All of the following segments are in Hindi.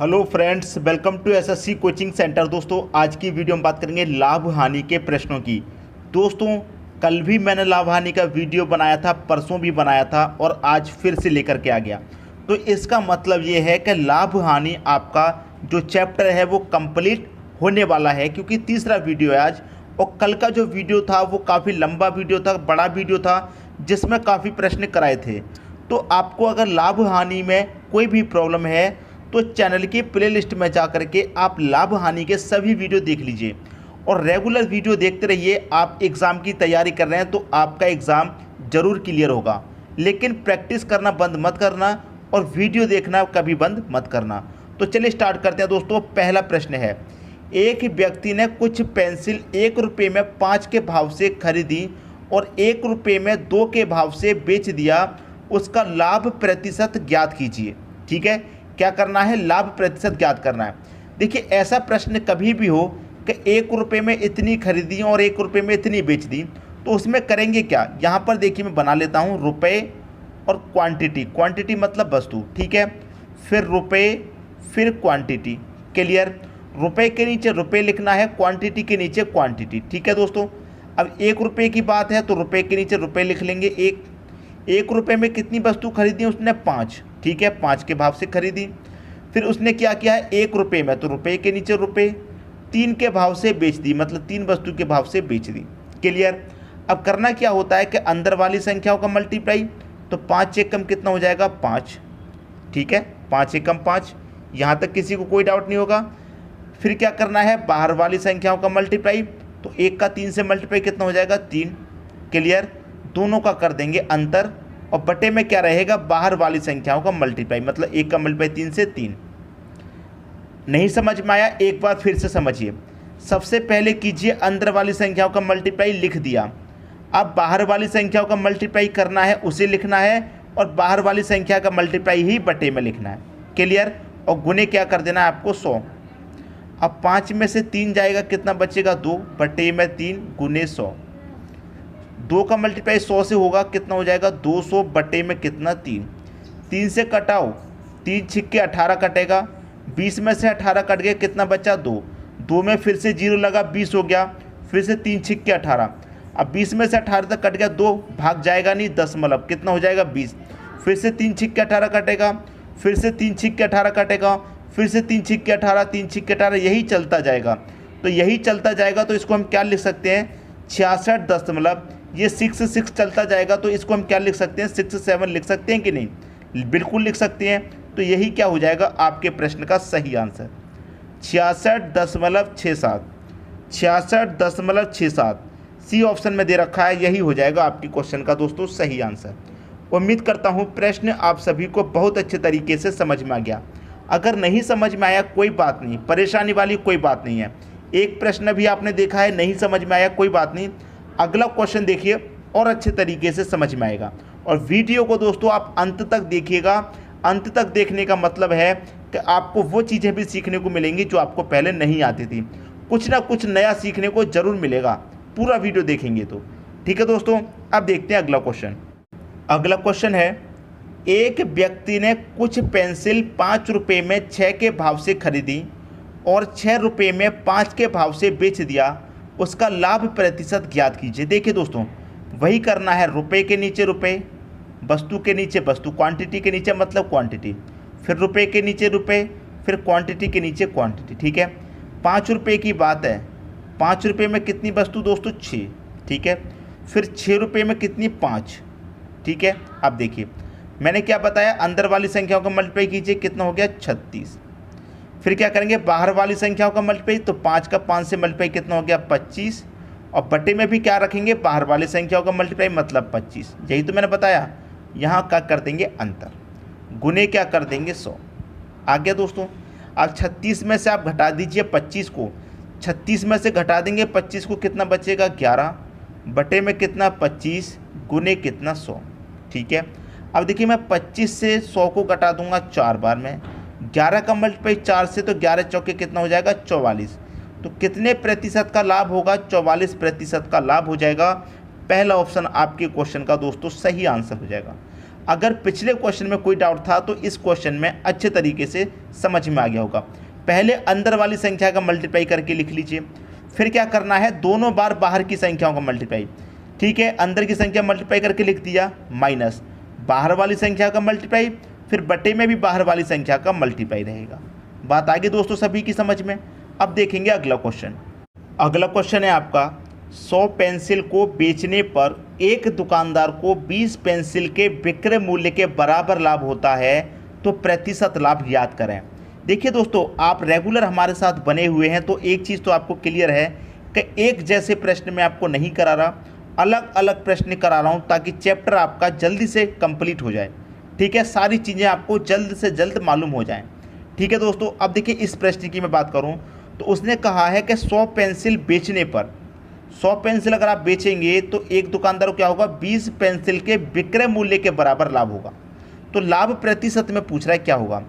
Hello friends, welcome to SSC coaching centre. दोस्तों, आज की वीडियो में बात करेंगे लाभ हानि के प्रश्नों की। दोस्तों, कल भी मैंने लाभ हानि का वीडियो बनाया था, परसों भी बनाया था और आज फिर से लेकर के आ गया। तो इसका मतलब ये है कि लाभ हानि आपका जो चैप्टर है वो कंप्लीट होने वाला है, क्योंकि तीसरा वीडियो है आज। और कल का जो वीडियो था वो काफ़ी लंबा वीडियो था, बड़ा वीडियो था, जिसमें काफ़ी प्रश्न कराए थे। तो आपको अगर लाभ हानि में कोई भी प्रॉब्लम है तो चैनल की प्लेलिस्ट में जा कर के आप लाभ हानि के सभी वीडियो देख लीजिए और रेगुलर वीडियो देखते रहिए। आप एग्ज़ाम की तैयारी कर रहे हैं तो आपका एग्ज़ाम ज़रूर क्लियर होगा, लेकिन प्रैक्टिस करना बंद मत करना और वीडियो देखना कभी बंद मत करना। तो चलिए स्टार्ट करते हैं। दोस्तों, पहला प्रश्न है, एक व्यक्ति ने कुछ पेंसिल 1 रुपये में 5 के भाव से खरीदी और 1 रुपये में 2 के भाव से बेच दिया, उसका लाभ प्रतिशत ज्ञात कीजिए। ठीक है, क्या करना है? लाभ प्रतिशत ज्ञात करना है। देखिए, ऐसा प्रश्न कभी भी हो कि 1 रुपये में इतनी खरीदी और 1 रुपये में इतनी बेच दी, तो उसमें करेंगे क्या? यहाँ पर देखिए, मैं बना लेता हूँ रुपये और क्वांटिटी। क्वांटिटी मतलब वस्तु, ठीक है, फिर रुपये, फिर क्वांटिटी। क्लियर? रुपये के नीचे रुपये लिखना है, क्वांटिटी के नीचे क्वांटिटी। ठीक है दोस्तों, अब 1 रुपये की बात है तो रुपये के नीचे रुपये लिख लेंगे। 1 रुपये में कितनी वस्तु खरीदी उसने? 5। ठीक है, 5 के भाव से खरीदी। फिर उसने क्या किया है? 1 रुपये में तो रुपये के नीचे रुपये, 3 के भाव से बेच दी, मतलब 3 वस्तु के भाव से बेच दी। क्लियर? अब करना क्या होता है कि अंदर वाली संख्याओं का मल्टीप्लाई, तो 5 एकम कितना हो जाएगा? 5। ठीक है, 5 एकम 5। यहाँ तक किसी को कोई डाउट नहीं होगा। फिर क्या करना है? बाहर वाली संख्याओं का मल्टीप्लाई, तो 1 का 3 से मल्टीप्लाई कितना हो जाएगा? 3। क्लियर? दोनों का कर देंगे अंतर और बटे में क्या रहेगा? बाहर वाली संख्याओं का मल्टीप्लाई, मतलब 1 का मल्टीप्लाई 3 से 3। नहीं समझ में आया? एक बार फिर से समझिए। सबसे पहले कीजिए अंदर वाली संख्याओं का मल्टीप्लाई, लिख दिया। अब बाहर वाली संख्याओं का मल्टीप्लाई करना है, उसे लिखना है और बाहर वाली संख्या का मल्टीप्लाई ही बटे में लिखना है। क्लियर? और गुने क्या कर देना है आपको? 100। अब 5 में से 3 जाएगा, कितना बचेगा? 2, बटे में 3 गुने 100। 2 का मल्टीप्लाई 100 से होगा, कितना हो जाएगा? 200 बटे में कितना? 3। 3 से कटाओ, 3 छिक्के 18 कटेगा। 20 में से 18 कट गया, कितना बचा? 2। 2 में फिर से 0 लगा, 20 हो गया। फिर से 3 छिक्के 18। अब 20 में से 18 तक कट गया, 2 भाग जाएगा नहीं, दशमलव, कितना हो जाएगा? 20। फिर से 3 छिक्के 18 कटेगा, फिर से 3 छिक्के 18 कटेगा, फिर से 3 छिक्के 18, 3 छिक्के 18, यही चलता जाएगा। तो यही चलता जाएगा तो इसको हम क्या लिख सकते हैं? 66 दशमलव, ये 6 चलता जाएगा तो इसको हम क्या लिख सकते हैं? 67 लिख सकते हैं कि नहीं? बिल्कुल लिख सकते हैं। तो यही क्या हो जाएगा आपके प्रश्न का सही आंसर? 66.67। 66.67 सी ऑप्शन में दे रखा है, यही हो जाएगा आपकी क्वेश्चन का दोस्तों सही आंसर। उम्मीद करता हूँ प्रश्न आप सभी को बहुत अच्छे तरीके से समझ में आ गया। अगर नहीं समझ में आया कोई बात नहीं, परेशानी वाली कोई बात नहीं है। एक प्रश्न भी आपने देखा है नहीं समझ में आया, कोई बात नहीं, अगला क्वेश्चन देखिए और अच्छे तरीके से समझ में आएगा। और वीडियो को दोस्तों आप अंत तक देखिएगा। अंत तक देखने का मतलब है कि आपको वो चीज़ें भी सीखने को मिलेंगी जो आपको पहले नहीं आती थी। कुछ ना कुछ नया सीखने को जरूर मिलेगा, पूरा वीडियो देखेंगे तो। ठीक है दोस्तों, अब देखते हैं अगला क्वेश्चन। अगला क्वेश्चन है, एक व्यक्ति ने कुछ पेंसिल 5 रुपये में 6 के भाव से खरीदी और 6 रुपये में 5 के भाव से बेच दिया, उसका लाभ प्रतिशत ज्ञात कीजिए। देखिए दोस्तों, वही करना है, रुपये के नीचे रुपये, वस्तु के नीचे वस्तु, क्वांटिटी के नीचे मतलब क्वांटिटी, फिर रुपये के नीचे रुपये, फिर क्वांटिटी के नीचे क्वांटिटी। ठीक है, 5 रुपये की बात है, 5 रुपये में कितनी वस्तु दोस्तों? 6। ठीक है, फिर 6 रुपये में कितनी? 5। ठीक है, अब देखिए मैंने क्या बताया, अंदर वाली संख्याओं का मल्टीप्लाई कीजिए, कितना हो गया? 36। फिर क्या करेंगे? बाहर वाली संख्याओं का मल्टीप्लाई, तो 5 का 5 से मल्टीप्लाई कितना हो गया? 25। और बटे में भी क्या रखेंगे? बाहर वाली संख्याओं का मल्टीप्लाई, मतलब 25। यही तो मैंने बताया। यहाँ क्या कर देंगे? अंतर। गुने क्या कर देंगे? 100। आ गया दोस्तों। अब 36 में से आप घटा दीजिए 25 को, 36 में से घटा देंगे 25 को, कितना बचेगा? 11। बटे में कितना? 25 गुने कितना? 100। ठीक है, अब देखिए मैं 25 से 100 को घटा दूंगा 4 बार में। 11 का मल्टीप्लाई 4 से, तो 11 चौके कितना हो जाएगा? 44। तो कितने प्रतिशत का लाभ होगा? 44% का लाभ हो जाएगा। पहला ऑप्शन आपके क्वेश्चन का दोस्तों सही आंसर हो जाएगा। अगर पिछले क्वेश्चन में कोई डाउट था तो इस क्वेश्चन में अच्छे तरीके से समझ में आ गया होगा। पहले अंदर वाली संख्या का मल्टीप्लाई करके लिख लीजिए, फिर क्या करना है, दोनों बार बाहर की संख्याओं का मल्टीप्लाई। ठीक है, अंदर की संख्या मल्टीप्लाई करके लिख दिया, माइनस बाहर वाली संख्या का मल्टीप्लाई, फिर बटे में भी बाहर वाली संख्या का मल्टीप्लाई रहेगा। बात आगे दोस्तों सभी की समझ में। अब देखेंगे अगला क्वेश्चन। अगला क्वेश्चन है आपका, 100 पेंसिल को बेचने पर एक दुकानदार को 20 पेंसिल के विक्रय मूल्य के बराबर लाभ होता है, तो प्रतिशत लाभ ज्ञात करें। देखिए दोस्तों, आप रेगुलर हमारे साथ बने हुए हैं तो एक चीज़ तो आपको क्लियर है कि एक जैसे प्रश्न मैं आपको नहीं करा रहा, अलग अलग प्रश्न करा रहा हूँ ताकि चैप्टर आपका जल्दी से कंप्लीट हो जाए। ठीक है, सारी चीज़ें आपको जल्द से जल्द मालूम हो जाएं। ठीक है दोस्तों, अब देखिए इस प्रश्न की मैं बात करूँ तो उसने कहा है कि 100 पेंसिल बेचने पर, 100 पेंसिल अगर आप बेचेंगे तो एक दुकानदार को क्या होगा, 20 पेंसिल के विक्रय मूल्य के बराबर लाभ होगा। तो लाभ प्रतिशत में पूछ रहा है क्या होगा।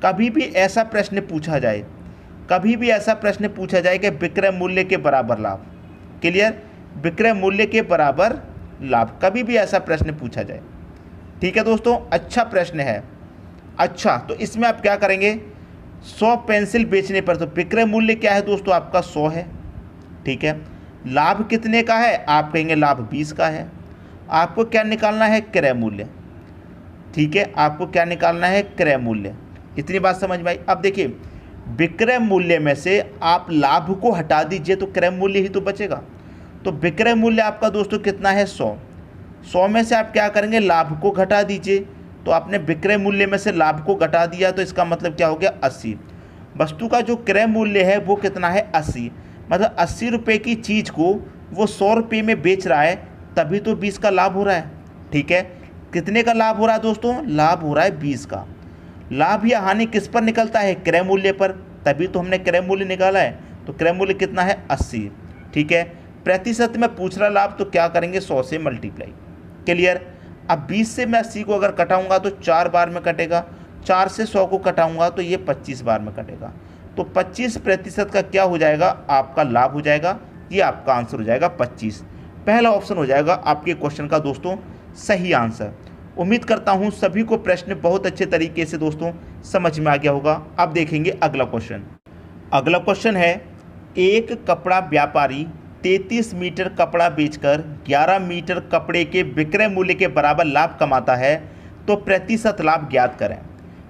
कभी भी ऐसा प्रश्न पूछा जाए, कभी भी ऐसा प्रश्न पूछा जाए कि विक्रय मूल्य के बराबर लाभ, क्लियर, विक्रय मूल्य के बराबर लाभ, कभी भी ऐसा प्रश्न पूछा जाए। ठीक है दोस्तों, अच्छा प्रश्न है। अच्छा, तो इसमें आप क्या करेंगे, 100 पेंसिल बेचने पर, तो विक्रय मूल्य क्या है दोस्तों आपका 100 है। ठीक है, लाभ कितने का है, आप कहेंगे लाभ 20 का है। आपको क्या निकालना है, क्रय मूल्य। ठीक है, आपको क्या निकालना है, क्रय मूल्य। इतनी बात समझ में आई। अब देखिए, विक्रय मूल्य में से आप लाभ को हटा दीजिए तो क्रय मूल्य ही तो बचेगा। तो विक्रय मूल्य आपका दोस्तों कितना है, 100। 100 में से आप क्या करेंगे, लाभ को घटा दीजिए। तो आपने विक्रय मूल्य में से लाभ को घटा दिया तो इसका मतलब क्या हो गया, 80। वस्तु का जो क्रय मूल्य है वो कितना है, 80। मतलब 80 रुपये की चीज़ को वो 100 रुपये में बेच रहा है, तभी तो 20 का लाभ हो रहा है। ठीक है, कितने का लाभ हो रहा है दोस्तों, लाभ हो रहा है 20 का। लाभ या हानि किस पर निकलता है, क्रय मूल्य पर, तभी तो हमने क्रय मूल्य निकाला है। तो क्रय मूल्य कितना है, 80। ठीक है, प्रतिशत में पूछ रहा लाभ, तो क्या करेंगे, 100 से मल्टीप्लाई। क्लियर। अब 20 से मैं 80 को अगर कटाऊंगा तो 4 बार में कटेगा, 4 से 100 को कटाऊंगा तो ये 25 बार में कटेगा। तो 25% का क्या हो जाएगा, आपका लाभ हो जाएगा। ये आपका आंसर हो जाएगा 25। पहला ऑप्शन हो जाएगा आपके क्वेश्चन का दोस्तों सही आंसर। उम्मीद करता हूँ सभी को प्रश्न बहुत अच्छे तरीके से दोस्तों समझ में आ गया होगा। अब देखेंगे अगला क्वेश्चन। अगला क्वेश्चन है, एक कपड़ा व्यापारी 33 मीटर कपड़ा बेचकर 11 मीटर कपड़े के विक्रय मूल्य के बराबर लाभ कमाता है, तो प्रतिशत लाभ ज्ञात करें।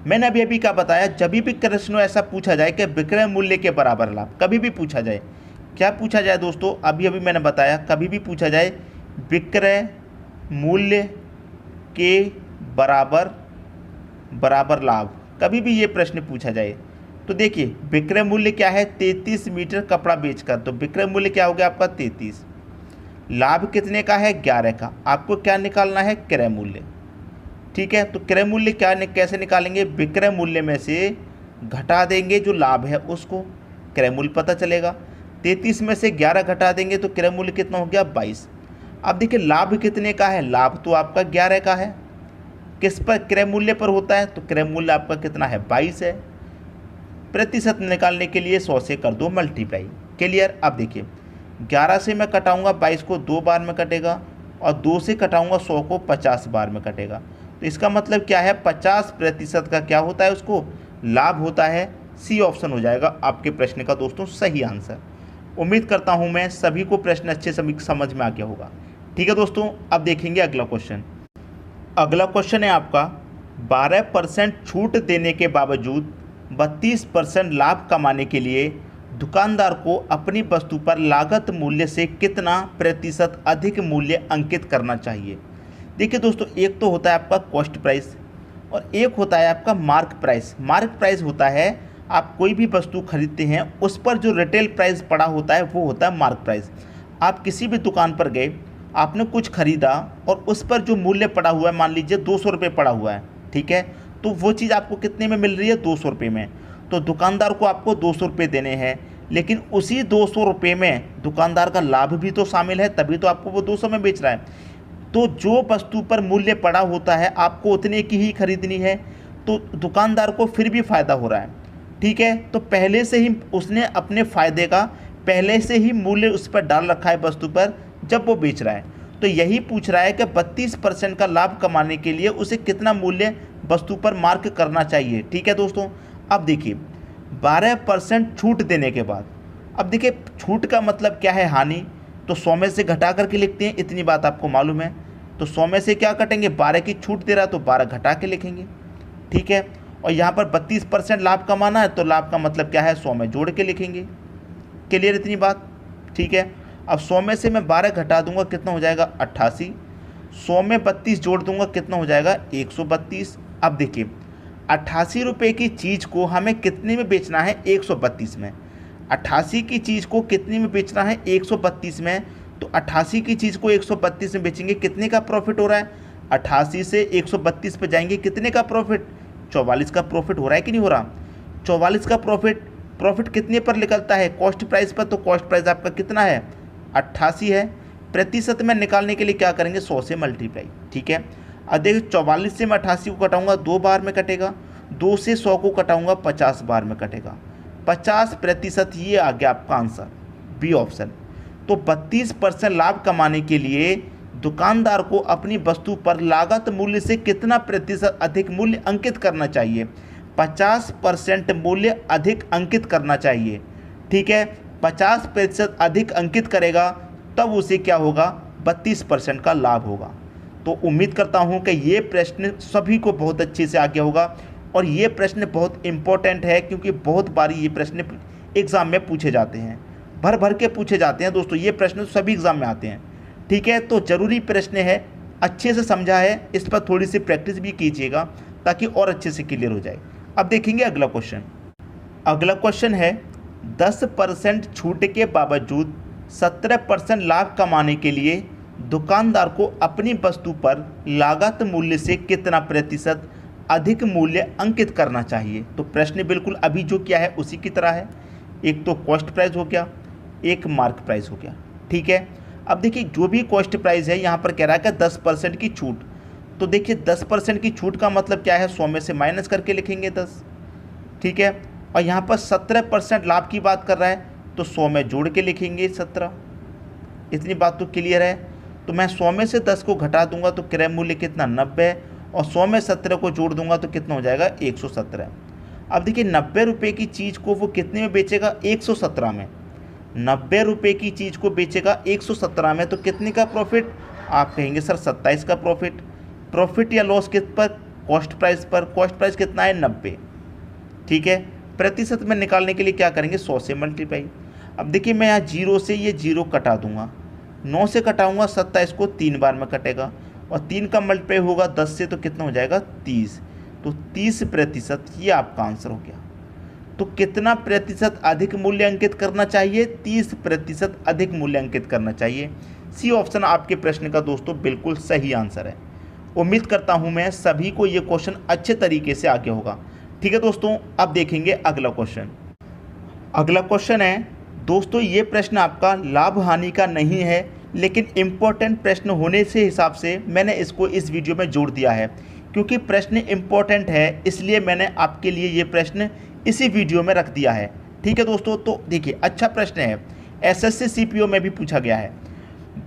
मैंने अभी अभी क्या बताया, जब भी प्रश्न ऐसा पूछा जाए कि विक्रय मूल्य के बराबर लाभ, कभी भी पूछा जाए, क्या पूछा जाए दोस्तों, अभी अभी मैंने बताया, कभी भी पूछा जाए विक्रय मूल्य के बराबर लाभ, कभी भी ये प्रश्न पूछा जाए तो देखिए विक्रय मूल्य क्या है, 33 मीटर कपड़ा बेचकर, तो विक्रय मूल्य क्या हो गया आपका 33। लाभ कितने का है, 11 का। आपको क्या निकालना है, क्रय मूल्य। ठीक है, तो क्रय मूल्य कैसे निकालेंगे, विक्रय मूल्य में से घटा देंगे जो लाभ है उसको, क्रय मूल्य पता चलेगा। 33 में से 11 घटा देंगे तो क्रय मूल्य कितना हो गया, 22। अब देखिए लाभ कितने का है, लाभ तो आपका 11 का है, किस पर, क्रय मूल्य पर होता है, तो क्रय मूल्य आपका कितना है, 22 है। प्रतिशत निकालने के लिए 100 से कर दो मल्टीप्लाई। क्लियर। अब देखिए 11 से मैं कटाऊंगा 22 को 2 बार में कटेगा, और 2 से कटाऊंगा 100 को 50 बार में कटेगा। तो इसका मतलब क्या है, 50% का क्या होता है, उसको लाभ होता है। सी ऑप्शन हो जाएगा आपके प्रश्न का दोस्तों सही आंसर। उम्मीद करता हूं मैं सभी को प्रश्न अच्छे समझ में आ गया होगा। ठीक है दोस्तों, अब देखेंगे अगला क्वेश्चन। अगला क्वेश्चन है आपका, 12% छूट देने के बावजूद 32% लाभ कमाने के लिए दुकानदार को अपनी वस्तु पर लागत मूल्य से कितना प्रतिशत अधिक मूल्य अंकित करना चाहिए। देखिए दोस्तों, एक तो होता है आपका कॉस्ट प्राइस और एक होता है आपका मार्क प्राइस। मार्क प्राइस होता है आप कोई भी वस्तु खरीदते हैं उस पर जो रिटेल प्राइस पड़ा होता है वो होता है मार्क प्राइस। आप किसी भी दुकान पर गए, आपने कुछ खरीदा और उस पर जो मूल्य पड़ा हुआ है, मान लीजिए 200 रुपये पड़ा हुआ है, ठीक है, तो वो चीज़ आपको कितने में मिल रही है, 200 रुपये में। तो दुकानदार को आपको 200 रुपये देने हैं, लेकिन उसी 200 रुपये में दुकानदार का लाभ भी तो शामिल है, तभी तो आपको वो 200 में बेच रहा है। तो जो वस्तु पर मूल्य पड़ा होता है आपको उतने की ही खरीदनी है, तो दुकानदार को फिर भी फ़ायदा हो रहा है। ठीक है, तो पहले से ही उसने अपने फ़ायदे का पहले से ही मूल्य उस पर डाल रखा है वस्तु पर जब वो बेच रहा है। तो यही पूछ रहा है कि 32% का लाभ कमाने के लिए उसे कितना मूल्य वस्तु पर मार्क करना चाहिए। ठीक है दोस्तों, अब देखिए 12% छूट देने के बाद, अब देखिए छूट का मतलब क्या है, हानि, तो 100 में से घटा करके लिखते हैं, इतनी बात आपको मालूम है। तो 100 में से क्या कटेंगे, 12 की छूट दे रहा है तो 12 घटा के लिखेंगे। ठीक है, और यहाँ पर 32% लाभ कमाना है तो लाभ का मतलब क्या है, 100 में जोड़ के लिखेंगे। क्लियर इतनी बात? ठीक है, अब 100 में से मैं 12 घटा दूंगा, कितना हो जाएगा 88। 100 में 32 जोड़ दूंगा, कितना हो जाएगा 132। अब देखिए 88 रुपये की चीज़ को हमें कितने में बेचना है, 132 में। 88 की चीज़ को कितने में बेचना है, 132 में। तो 88 की चीज़ को 132 में बेचेंगे, कितने का प्रॉफिट हो रहा है, 88 से 132 पे जाएंगे, कितने का प्रॉफिट, 44 का प्रॉफिट हो रहा है कि नहीं हो रहा। 44 का प्रॉफिट कितने पर निकलता है, कॉस्ट प्राइस पर। तो कॉस्ट प्राइस आपका कितना है, 88 है। प्रतिशत में निकालने के लिए क्या करेंगे, 100 से मल्टीप्लाई। ठीक है, अब देखिए 44 से मैं 88 को कटाऊंगा, 2 बार में कटेगा। 2 से 100 को कटाऊंगा, 50 बार में कटेगा। 50%, ये आ गया आपका आंसर, बी ऑप्शन। तो 32% लाभ कमाने के लिए दुकानदार को अपनी वस्तु पर लागत मूल्य से कितना प्रतिशत अधिक मूल्य अंकित करना चाहिए, 50% मूल्य अधिक अंकित करना चाहिए। ठीक है, 50% अधिक अंकित करेगा तब उसे क्या होगा, 32% का लाभ होगा। तो उम्मीद करता हूं कि ये प्रश्न सभी को बहुत अच्छे से आ गया होगा, और ये प्रश्न बहुत इम्पोर्टेंट है क्योंकि बहुत बार ये प्रश्न एग्ज़ाम में पूछे जाते हैं, भर भर के पूछे जाते हैं दोस्तों। ये प्रश्न सभी एग्ज़ाम में आते हैं। ठीक है, तो ज़रूरी प्रश्न है, अच्छे से समझा है, इस पर थोड़ी सी प्रैक्टिस भी कीजिएगा ताकि और अच्छे से क्लियर हो जाए। अब देखेंगे अगला क्वेश्चन। अगला क्वेश्चन है 10% छूट के बावजूद 17% लाभ कमाने के लिए दुकानदार को अपनी वस्तु पर लागत मूल्य से कितना प्रतिशत अधिक मूल्य अंकित करना चाहिए। तो प्रश्न बिल्कुल अभी जो किया है उसी की तरह है, एक तो कॉस्ट प्राइस हो गया, एक मार्क प्राइस हो गया। ठीक है, अब देखिए जो भी कॉस्ट प्राइस है यहाँ पर कह रहा है कि 10% की छूट। तो देखिए 10% की छूट का मतलब क्या है, 100 में से माइनस करके लिखेंगे 10। ठीक है, और यहाँ पर 17% लाभ की बात कर रहा है तो 100 में जोड़ के लिखेंगे 17। इतनी बात तो क्लियर है। तो मैं 100 में से 10 को घटा दूंगा तो क्रय मूल्य कितना, 90, और 100 में 17 को जोड़ दूंगा तो कितना हो जाएगा, 117। अब देखिए 90 रुपये की चीज़ को वो कितने में बेचेगा, 117 में। 90 रुपये की चीज़ को बेचेगा 117 में, तो कितने का प्रॉफिट, आप कहेंगे सर 27 का प्रॉफिट। प्रॉफिट या लॉस किस पर, कॉस्ट प्राइस पर। कॉस्ट प्राइस कितना है, 90। ठीक है, प्रतिशत में निकालने के लिए क्या करेंगे, 100 से मल्टीप्लाई। अब देखिए मैं यहाँ 0 से ये 0 कटा दूंगा, 9 से कटाऊंगा, 27 को 3 बार में कटेगा, और 3 का मल्टीप्लाई होगा 10 से तो कितना हो जाएगा, 30। तो 30%, ये आपका आंसर हो गया। तो कितना प्रतिशत अधिक मूल्य अंकित करना चाहिए, 30% अधिक मूल्य अंकित करना चाहिए। सी ऑप्शन आपके प्रश्न का दोस्तों बिल्कुल सही आंसर है। उम्मीद करता हूं मैं सभी को ये क्वेश्चन अच्छे तरीके से आ गया होगा। ठीक है दोस्तों, अब देखेंगे अगला क्वेश्चन। अगला क्वेश्चन है दोस्तों, ये प्रश्न आपका लाभ हानि का नहीं है, लेकिन इम्पोर्टेंट प्रश्न होने से हिसाब से मैंने इसको इस वीडियो में जोड़ दिया है। क्योंकि प्रश्न इम्पोर्टेंट है इसलिए मैंने आपके लिए ये प्रश्न इसी वीडियो में रख दिया है। ठीक है दोस्तों, तो देखिए अच्छा प्रश्न है, एसएससी सीपीओ में भी पूछा गया है।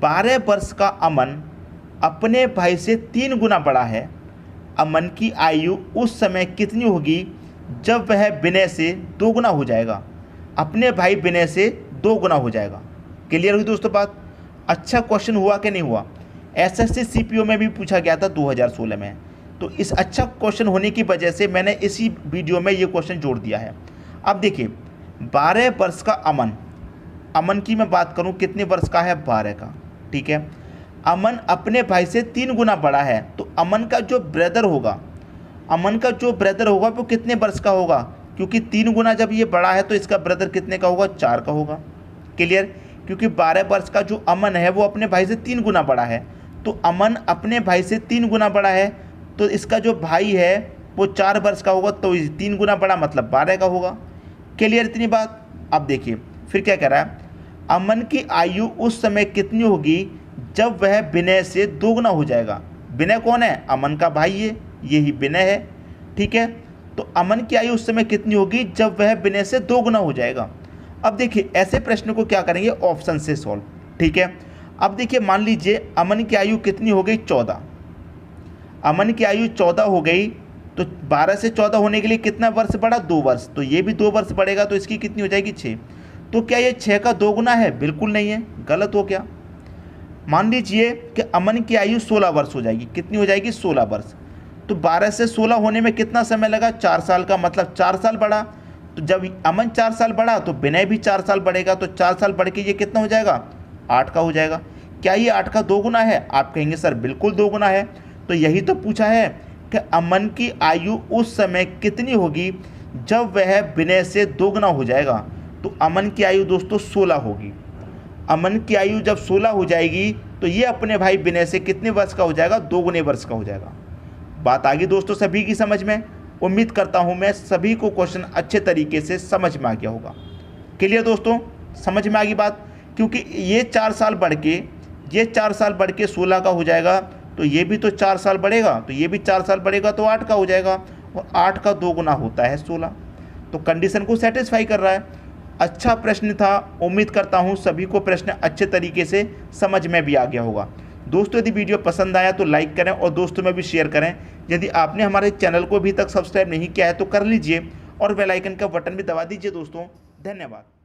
12 वर्ष का अमन अपने भाई से 3 गुना बड़ा है। अमन की आयु उस समय कितनी होगी जब वह विनय से 2 गुना हो जाएगा। अपने भाई विनय से 2 गुना हो जाएगा। क्लियर हुई दोस्तों बात? अच्छा क्वेश्चन हुआ कि नहीं हुआ? एसएससी सीपीओ में भी पूछा गया था 2016 में। तो इस अच्छा क्वेश्चन होने की वजह से मैंने इसी वीडियो में ये क्वेश्चन जोड़ दिया है। अब देखिए 12 वर्ष का अमन की मैं बात करूं कितने वर्ष का है, 12 का। ठीक है, अमन अपने भाई से 3 गुना बड़ा है, तो अमन का जो ब्रदर होगा वो कितने वर्ष का होगा, क्योंकि 3 गुना जब ये बड़ा है तो इसका ब्रदर कितने का होगा, 4 का होगा। क्लियर? क्योंकि 12 वर्ष का जो अमन है वो अपने भाई से 3 गुना बड़ा है, तो अमन अपने भाई से 3 गुना बड़ा है, तो इसका जो भाई है वो 4 वर्ष का होगा, तो 3 गुना बड़ा मतलब 12 का होगा। क्लियर इतनी बात? अब देखिए फिर क्या कह रहा है, अमन की आयु उस समय कितनी होगी जब वह विनय से 2 गुना हो जाएगा। विनय कौन है? अमन का भाई है, यही विनय है। ठीक है, तो अमन की आयु उस समय कितनी होगी जब वह विनय से 2 गुना हो जाएगा। अब देखिए ऐसे प्रश्न को क्या करेंगे, ऑप्शन से सॉल्व। ठीक है, अब देखिए मान लीजिए अमन की आयु कितनी हो गई 14, अमन की आयु 14 हो गई, तो 12 से 14 होने के लिए कितना वर्ष बढ़ा, 2 वर्ष, तो ये भी 2 वर्ष बढ़ेगा, तो इसकी कितनी हो जाएगी 6। तो क्या ये 6 का 2 गुना है, बिल्कुल नहीं है, गलत हो गया। मान लीजिए कि अमन की आयु 16 वर्ष हो जाएगी, कितनी हो जाएगी 16 वर्ष, तो 12 से 16 होने में कितना समय लगा, 4 साल का, मतलब 4 साल बढ़ा। तो जब अमन 4 साल बढ़ा तो विनय भी 4 साल बढ़ेगा, तो 4 साल बढ़ के ये कितना हो जाएगा, 8 का हो जाएगा। क्या ये 8 का 2 गुना है, आप कहेंगे सर बिल्कुल 2 गुना है। तो यही तो पूछा है कि अमन की आयु उस समय कितनी होगी जब वह विनय से 2 गुना हो जाएगा। तो अमन की आयु दोस्तों 16 होगी। अमन की आयु जब 16 हो जाएगी तो ये अपने भाई विनय से कितने वर्ष का हो जाएगा, 2 गुने वर्ष का हो जाएगा। बात आ गई दोस्तों सभी की समझ में। उम्मीद करता हूँ मैं सभी को क्वेश्चन अच्छे तरीके से समझ में आ गया होगा। क्लियर दोस्तों, समझ में आ गई बात, क्योंकि ये 4 साल बढ़ के 16 का हो जाएगा, तो ये भी तो 4 साल बढ़ेगा, तो ये भी 4 साल बढ़ेगा, तो 8 का हो जाएगा, और 8 का 2 गुना होता है 16। तो कंडीशन को सेटिस्फाई कर रहा है। अच्छा प्रश्न था, उम्मीद करता हूँ सभी को प्रश्न अच्छे तरीके से समझ में भी आ गया होगा। दोस्तों यदि वीडियो पसंद आया तो लाइक करें और दोस्तों में भी शेयर करें। यदि आपने हमारे चैनल को अभी तक सब्सक्राइब नहीं किया है तो कर लीजिए और बेल आइकन का बटन भी दबा दीजिए दोस्तों। धन्यवाद।